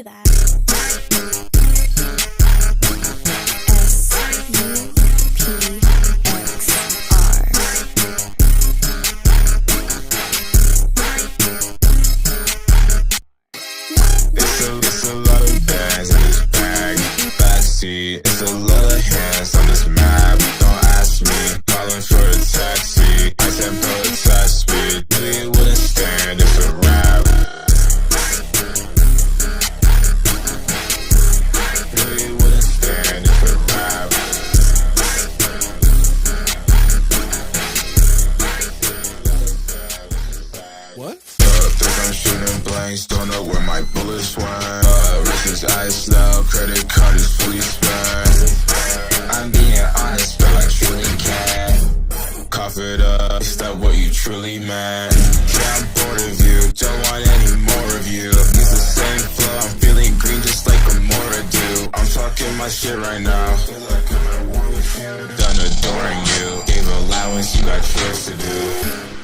say that. It's a lot of bags in this bag. Backseat, it's a lot of hands on this map. Don't ask me, calling for a taxi. I said protest me, knew you wouldn't stand. It's a rap. Knew you wouldn't stand. It's a rap. What? Think I'm shooting blanks, don't know where my bullets went. Wrist is iced out, credit card is fully spent. I'm being honest, but I truly can. Cough it up, is that what you truly meant? Yeah, I'm bored of you, don't want any more of you. Use the same flow, I'm feeling green just like a Mora do. I'm talking my shit right now. Done adoring you, gave allowance, you got chores to do.